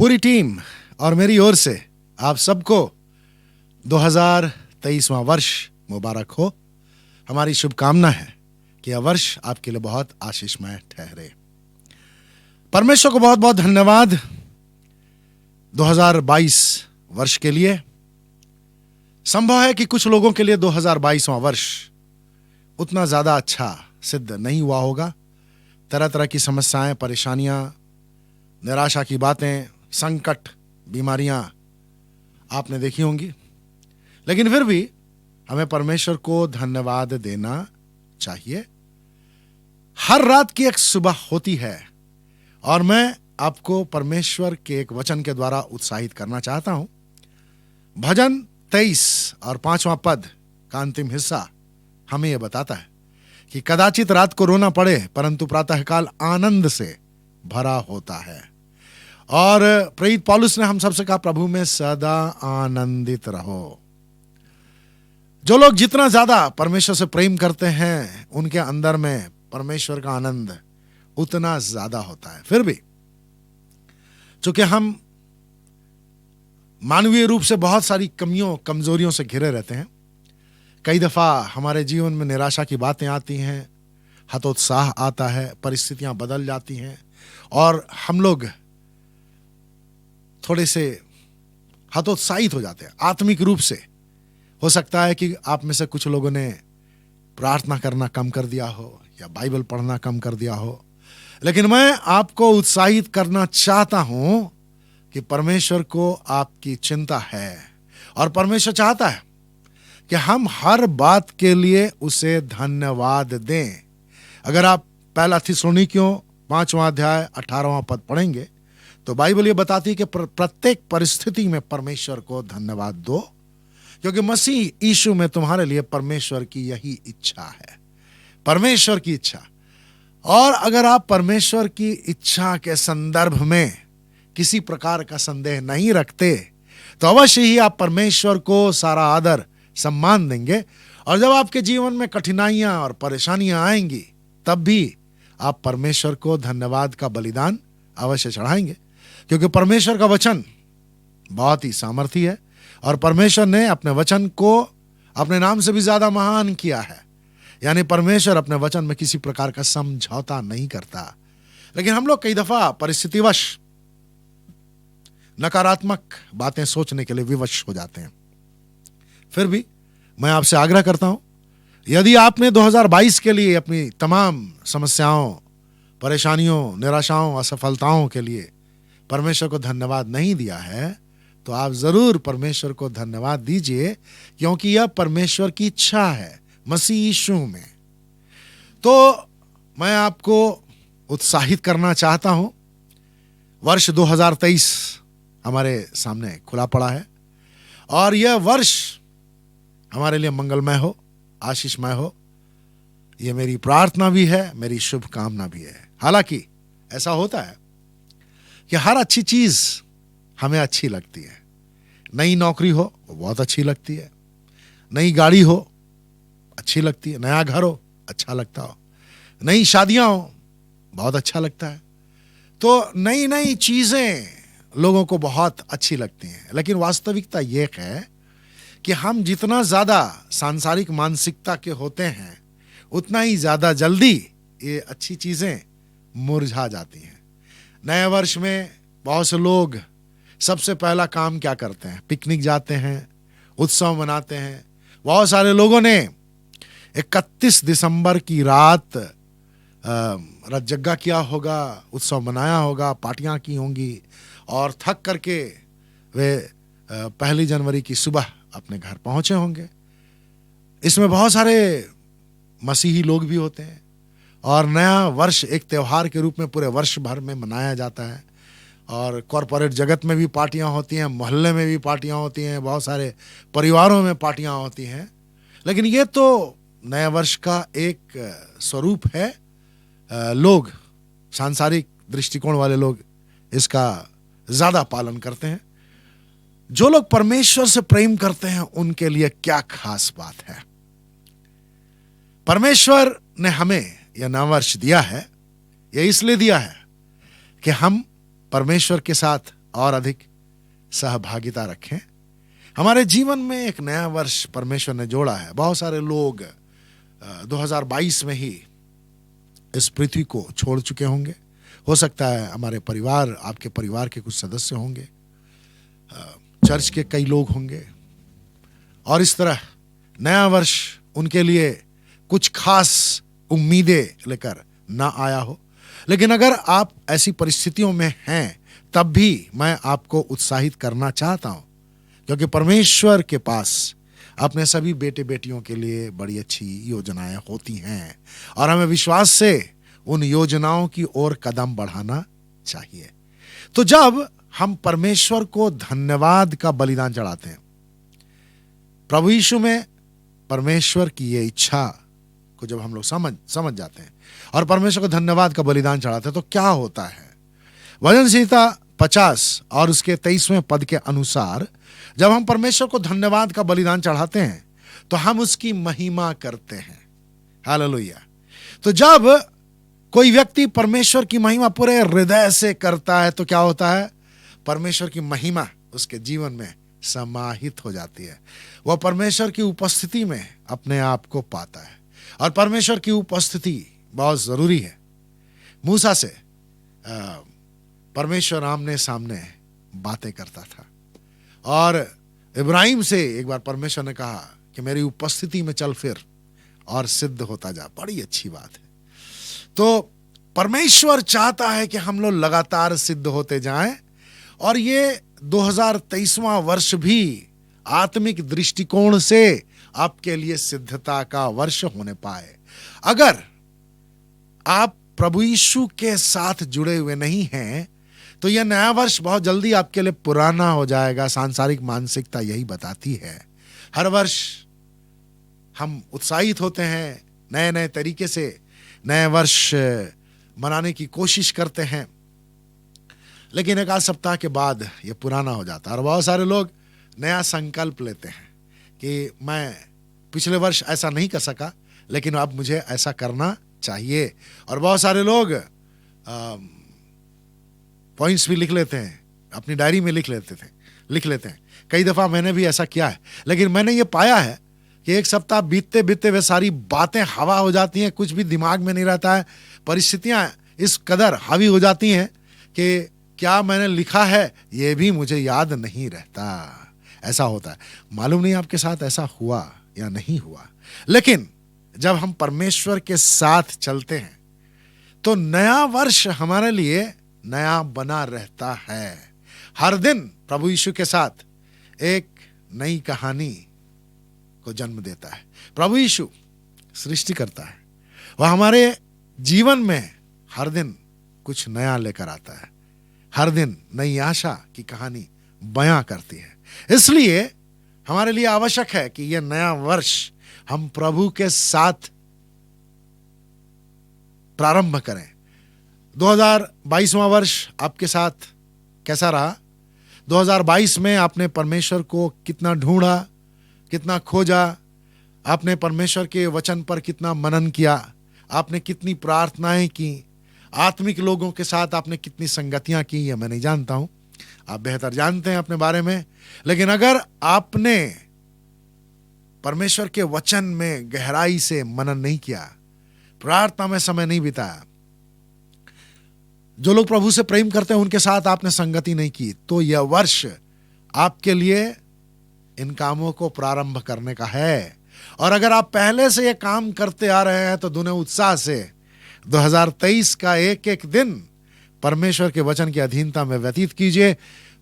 पूरी टीम और मेरी ओर से आप सबको 2023वां वर्ष मुबारक हो। हमारी शुभकामना है कि यह वर्ष आपके लिए बहुत आशीषमय ठहरे। परमेश्वर को बहुत बहुत धन्यवाद 2022 वर्ष के लिए। संभव है कि कुछ लोगों के लिए 2022वां वर्ष उतना ज्यादा अच्छा सिद्ध नहीं हुआ होगा। तरह तरह की समस्याएं, परेशानियां, निराशा की बातें, संकट, बीमारियां आपने देखी होंगी, लेकिन फिर भी हमें परमेश्वर को धन्यवाद देना चाहिए। हर रात की एक सुबह होती है और मैं आपको परमेश्वर के एक वचन के द्वारा उत्साहित करना चाहता हूं। भजन 23 और 5वां पद का अंतिम हिस्सा हमें यह बताता है कि कदाचित रात को रोना पड़े परंतु प्रातःकाल आनंद से भरा होता है। और प्रेरित पौलुस ने हम सबसे कहा, प्रभु में सदा आनंदित रहो। जो लोग जितना ज्यादा परमेश्वर से प्रेम करते हैं उनके अंदर में परमेश्वर का आनंद उतना ज्यादा होता है। फिर भी चूंकि हम मानवीय रूप से बहुत सारी कमियों, कमजोरियों से घिरे रहते हैं, कई दफा हमारे जीवन में निराशा की बातें आती हैं, हतोत्साह आता है, परिस्थितियां बदल जाती हैं और हम लोग थोड़े से हतोत्साहित हो जाते हैं आत्मिक रूप से। हो सकता है कि आप में से कुछ लोगों ने प्रार्थना करना कम कर दिया हो या बाइबल पढ़ना कम कर दिया हो, लेकिन मैं आपको उत्साहित करना चाहता हूं कि परमेश्वर को आपकी चिंता है और परमेश्वर चाहता है कि हम हर बात के लिए उसे धन्यवाद दें। अगर आप पहला थिस्सलुनीकियों 5वां अध्याय 18वां पद पढ़ेंगे तो बाइबल ये बताती है कि प्रत्येक परिस्थिति में परमेश्वर को धन्यवाद दो, क्योंकि मसीह यीशु में तुम्हारे लिए परमेश्वर की यही इच्छा है, परमेश्वर की इच्छा। और अगर आप परमेश्वर की इच्छा के संदर्भ में किसी प्रकार का संदेह नहीं रखते तो अवश्य ही आप परमेश्वर को सारा आदर सम्मान देंगे। और जब आपके जीवन में कठिनाइयां और परेशानियां आएंगी तब भी आप परमेश्वर को धन्यवाद का बलिदान अवश्य चढ़ाएंगे, क्योंकि परमेश्वर का वचन बहुत ही सामर्थी है और परमेश्वर ने अपने वचन को अपने नाम से भी ज्यादा महान किया है। यानी परमेश्वर अपने वचन में किसी प्रकार का समझौता नहीं करता। लेकिन हम लोग कई दफा परिस्थितिवश नकारात्मक बातें सोचने के लिए विवश हो जाते हैं। फिर भी मैं आपसे आग्रह करता हूं, यदि आपने 2022 के लिए अपनी तमाम समस्याओं, परेशानियों, निराशाओं, असफलताओं के लिए परमेश्वर को धन्यवाद नहीं दिया है तो आप जरूर परमेश्वर को धन्यवाद दीजिए, क्योंकि यह परमेश्वर की इच्छा है मसीह यीशु में। तो मैं आपको उत्साहित करना चाहता हूं। वर्ष 2023 हमारे सामने खुला पड़ा है और यह वर्ष हमारे लिए मंगलमय हो, आशीषमय हो, यह मेरी प्रार्थना भी है, मेरी शुभकामना भी है। हालांकि ऐसा होता है कि हर अच्छी चीज हमें अच्छी लगती है। नई नौकरी हो वो बहुत अच्छी लगती है, नई गाड़ी हो अच्छी लगती है, नया घर हो अच्छा लगता हो, नई शादियां हो बहुत अच्छा लगता है। तो नई नई चीजें लोगों को बहुत अच्छी लगती हैं, लेकिन वास्तविकता यह है कि हम जितना ज्यादा सांसारिक मानसिकता के होते हैं उतना ही ज्यादा जल्दी ये अच्छी चीजें मुरझा जाती हैं। नए वर्ष में बहुत से लोग सबसे पहला काम क्या करते हैं? पिकनिक जाते हैं, उत्सव मनाते हैं। बहुत सारे लोगों ने 31 दिसंबर की रात रतजग्गा किया होगा, उत्सव मनाया होगा, पार्टियां की होंगी और थक करके वे 1 जनवरी की सुबह अपने घर पहुंचे होंगे। इसमें बहुत सारे मसीही लोग भी होते हैं और नया वर्ष एक त्योहार के रूप में पूरे वर्ष भर में मनाया जाता है। और कॉरपोरेट जगत में भी पार्टियां होती हैं, मोहल्ले में भी पार्टियां होती हैं, बहुत सारे परिवारों में पार्टियां होती हैं। लेकिन ये तो नए वर्ष का एक स्वरूप है। लोग, सांसारिक दृष्टिकोण वाले लोग इसका ज्यादा पालन करते हैं। जो लोग परमेश्वर से प्रेम करते हैं उनके लिए क्या खास बात है? परमेश्वर ने हमें यह नववर्ष दिया है, यह इसलिए दिया है कि हम परमेश्वर के साथ और अधिक सहभागिता रखें। हमारे जीवन में एक नया वर्ष परमेश्वर ने जोड़ा है। बहुत सारे लोग 2022 में ही इस पृथ्वी को छोड़ चुके होंगे। हो सकता है हमारे परिवार, आपके परिवार के कुछ सदस्य होंगे, चर्च के कई लोग होंगे, और इस तरह नया वर्ष उनके लिए कुछ खास उम्मीदें लेकर ना आया हो। लेकिन अगर आप ऐसी परिस्थितियों में हैं, तब भी मैं आपको उत्साहित करना चाहता हूं, क्योंकि परमेश्वर के पास अपने सभी बेटे बेटियों के लिए बड़ी अच्छी योजनाएं होती हैं, और हमें विश्वास से उन योजनाओं की ओर कदम बढ़ाना चाहिए। तो जब हम परमेश्वर को धन्यवाद का बलिदान चढ़ाते हैं, प्रभु यीशु में परमेश्वर की ये इच्छा को जब हम लोग समझ जाते हैं और परमेश्वर को धन्यवाद का बलिदान चढ़ाते हैं, तो क्या होता है? भजन संहिता 50 और उसके 23वें पद के अनुसार जब हम परमेश्वर को धन्यवाद का बलिदान चढ़ाते हैं तो हम उसकी महिमा करते हैं। हालेलुया। तो जब कोई व्यक्ति परमेश्वर की महिमा पूरे हृदय से करता है तो क्या होता है? परमेश्वर की महिमा उसके जीवन में समाहित हो जाती है। वह परमेश्वर की उपस्थिति में अपने आप को पाता है, और परमेश्वर की उपस्थिति बहुत जरूरी है। मूसा से परमेश्वर आमने सामने बातें करता था, और इब्राहिम से एक बार परमेश्वर ने कहा कि मेरी उपस्थिति में चल फिर और सिद्ध होता जा। बड़ी अच्छी बात है। तो परमेश्वर चाहता है कि हम लोग लगातार सिद्ध होते जाएं, और ये 2023वां वर्ष भी आत्मिक दृष्टिकोण से आपके लिए सिद्धता का वर्ष होने पाए। अगर आप प्रभु यीशु के साथ जुड़े हुए नहीं हैं तो यह नया वर्ष बहुत जल्दी आपके लिए पुराना हो जाएगा। सांसारिक मानसिकता यही बताती है। हर वर्ष हम उत्साहित होते हैं, नए नए तरीके से नए वर्ष मनाने की कोशिश करते हैं, लेकिन एक आध सप्ताह के बाद यह पुराना हो जाता है। और बहुत सारे लोग नया संकल्प लेते हैं कि मैं पिछले वर्ष ऐसा नहीं कर सका, लेकिन अब मुझे ऐसा करना चाहिए। और बहुत सारे लोग पॉइंट्स भी लिख लेते हैं, अपनी डायरी में लिख लेते हैं। कई दफा मैंने भी ऐसा किया है, लेकिन मैंने ये पाया है कि एक सप्ताह बीतते बीतते वे सारी बातें हवा हो जाती हैं, कुछ भी दिमाग में नहीं रहता है। परिस्थितियां इस कदर हावी हो जाती हैं कि क्या मैंने लिखा है ये भी मुझे याद नहीं रहता। ऐसा होता है। मालूम नहीं आपके साथ ऐसा हुआ या नहीं हुआ, लेकिन जब हम परमेश्वर के साथ चलते हैं तो नया वर्ष हमारे लिए नया बना रहता है। हर दिन प्रभु यीशु के साथ एक नई कहानी को जन्म देता है। प्रभु यीशु सृष्टि करता है, वह हमारे जीवन में हर दिन कुछ नया लेकर आता है। हर दिन नई आशा की कहानी बयां करती है। इसलिए हमारे लिए आवश्यक है कि यह नया वर्ष हम प्रभु के साथ प्रारंभ करें। 2022वां वर्ष आपके साथ कैसा रहा? 2022 में आपने परमेश्वर को कितना ढूंढा, कितना खोजा? आपने परमेश्वर के वचन पर कितना मनन किया? आपने कितनी प्रार्थनाएं की? आत्मिक लोगों के साथ आपने कितनी संगतियां की? ये मैं नहीं जानता हूं, आप बेहतर जानते हैं अपने बारे में। लेकिन अगर आपने परमेश्वर के वचन में गहराई से मनन नहीं किया, प्रार्थना में समय नहीं बिताया, जो लोग प्रभु से प्रेम करते हैं उनके साथ आपने संगति नहीं की, तो यह वर्ष आपके लिए इन कामों को प्रारंभ करने का है। और अगर आप पहले से यह काम करते आ रहे हैं तो दुने उत्साह से 2023 का एक एक दिन परमेश्वर के वचन की अधीनता में व्यतीत कीजिए।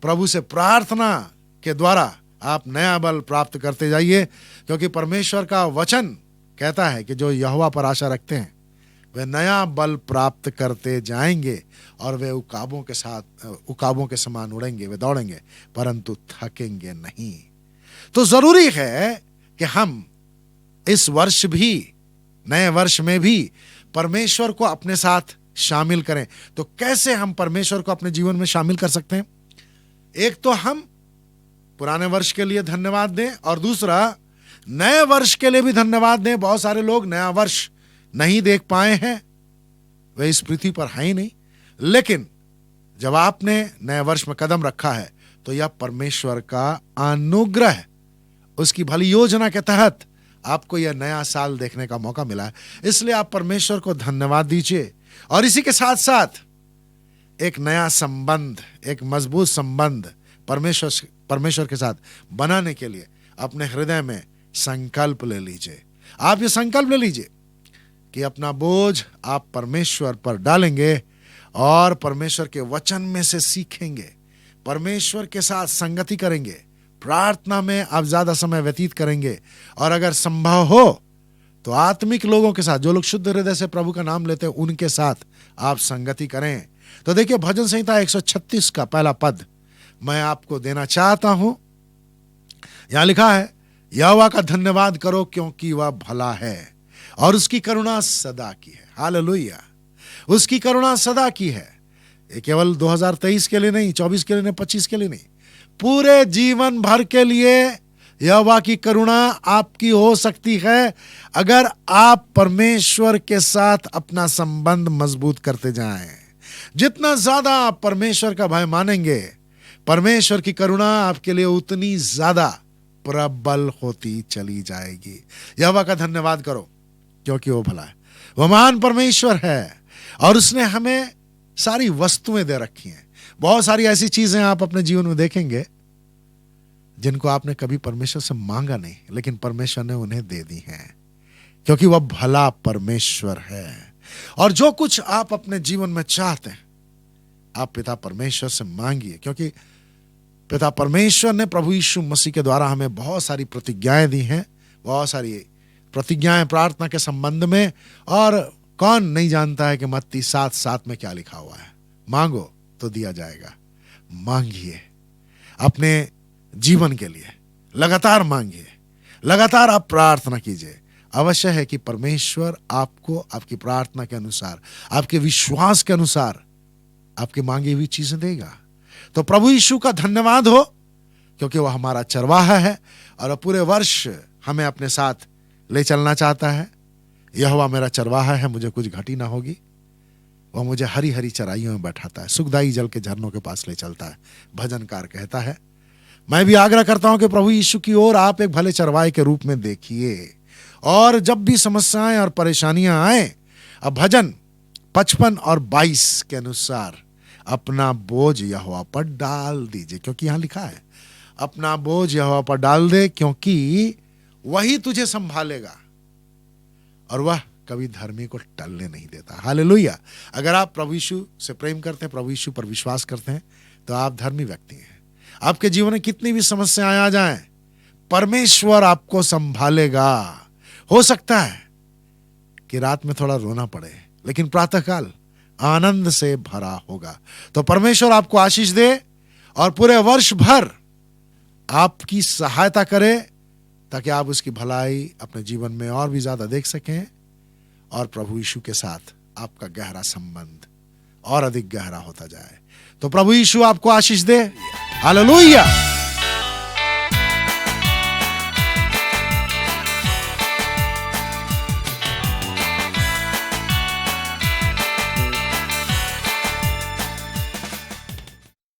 प्रभु से प्रार्थना के द्वारा आप नया बल प्राप्त करते जाइए, क्योंकि परमेश्वर का वचन कहता है कि जो यहोवा पर आशा रखते हैं वे नया बल प्राप्त करते जाएंगे, और वे उकाबों के समान उड़ेंगे, वे दौड़ेंगे परंतु थकेंगे नहीं। तो जरूरी है कि हम इस वर्ष भी, नए वर्ष में भी परमेश्वर को अपने साथ शामिल करें। तो कैसे हम परमेश्वर को अपने जीवन में शामिल कर सकते हैं? एक तो हम पुराने वर्ष के लिए धन्यवाद दें, और दूसरा नए वर्ष के लिए भी धन्यवाद दें। बहुत सारे लोग नया वर्ष नहीं देख पाए हैं, वे इस पृथ्वी पर हैं ही नहीं, लेकिन जब आपने नए वर्ष में कदम रखा है तो यह परमेश्वर का अनुग्रह, उसकी भली योजना के तहत आपको यह नया साल देखने का मौका मिला है। इसलिए आप परमेश्वर को धन्यवाद दीजिए और इसी के साथ साथ एक नया संबंध, एक मजबूत संबंध परमेश्वर के साथ बनाने के लिए अपने हृदय में संकल्प ले लीजिए। आप ये संकल्प ले लीजिए कि अपना बोझ आप परमेश्वर पर डालेंगे और परमेश्वर के वचन में से सीखेंगे, परमेश्वर के साथ संगति करेंगे, प्रार्थना में आप ज्यादा समय व्यतीत करेंगे और अगर संभव हो तो आत्मिक लोगों के साथ, जो लोग शुद्ध हृदय से प्रभु का नाम लेते हैं, उनके साथ आप संगति करें। तो देखिए भजन संहिता 136 का पहला पद मैं आपको देना चाहता हूं। यहां लिखा है, यहोवा का धन्यवाद करो क्योंकि वह भला है और उसकी करुणा सदा की है। हालेलुया, उसकी करुणा सदा की है। ये केवल 2023 के लिए नहीं, 24 के लिए नहीं, 25 के लिए नहीं, पूरे जीवन भर के लिए यहोवा की करुणा आपकी हो सकती है अगर आप परमेश्वर के साथ अपना संबंध मजबूत करते जाएं। जितना ज्यादा आप परमेश्वर का भय मानेंगे, परमेश्वर की करुणा आपके लिए उतनी ज्यादा प्रबल होती चली जाएगी। यहोवा का धन्यवाद करो क्योंकि वो भला है, वो महान परमेश्वर है और उसने हमें सारी वस्तुएं दे रखी हैं। बहुत सारी ऐसी चीजें आप अपने जीवन में देखेंगे जिनको आपने कभी परमेश्वर से मांगा नहीं, लेकिन परमेश्वर ने उन्हें दे दी हैं क्योंकि वह भला परमेश्वर है। और जो कुछ आप अपने जीवन में चाहते हैं आप पिता परमेश्वर से मांगिए, क्योंकि पिता परमेश्वर ने प्रभु यीशु मसीह के द्वारा हमें बहुत सारी प्रतिज्ञाएं दी हैं, बहुत सारी प्रतिज्ञाएं प्रार्थना के संबंध में। और कौन नहीं जानता है कि मत्ती 7:7 में क्या लिखा हुआ है, मांगो तो दिया जाएगा। मांगिए अपने जीवन के लिए, लगातार मांगिए, लगातार आप प्रार्थना कीजिए। अवश्य है कि परमेश्वर आपको आपकी प्रार्थना के अनुसार, आपके विश्वास के अनुसार आपकी मांगी हुई चीजें देगा। तो प्रभु यीशु का धन्यवाद हो क्योंकि वह हमारा चरवाहा है और पूरे वर्ष हमें अपने साथ ले चलना चाहता है। यहोवा मेरा चरवाहा है, मुझे कुछ घटी ना होगी। वह मुझे हरी हरी चराइयों में बैठाता है, सुखदाई जल के झरनों के पास ले चलता है, भजनकार कहता है। मैं भी आग्रह करता हूं कि प्रभु यीशु की ओर आप एक भले चरवाहे के रूप में देखिए और जब भी समस्याएं और परेशानियां आए, अब भजन 55 और 22 के अनुसार अपना बोझ यहोवा पर डाल दीजिए, क्योंकि यहां लिखा है अपना बोझ यहोवा पर डाल दे क्योंकि वही तुझे संभालेगा और वह कभी धर्मी को टलने नहीं देता। हालेलुया। अगर आप प्रभु यीशु से प्रेम करते हैं, प्रभु यीशु पर विश्वास करते हैं, तो आप धर्मी व्यक्ति हैं। आपके जीवन में कितनी भी समस्याएं आ जाएं, परमेश्वर आपको संभालेगा। हो सकता है कि रात में थोड़ा रोना पड़े, लेकिन प्रातःकाल आनंद से भरा होगा। तो परमेश्वर आपको आशीष दे और पूरे वर्ष भर आपकी सहायता करे ताकि आप उसकी भलाई अपने जीवन में और भी ज्यादा देख सकें और प्रभु यीशु के साथ आपका गहरा संबंध और अधिक गहरा होता जाए। तो प्रभु यीशु आपको आशीष दे। हालेलुया।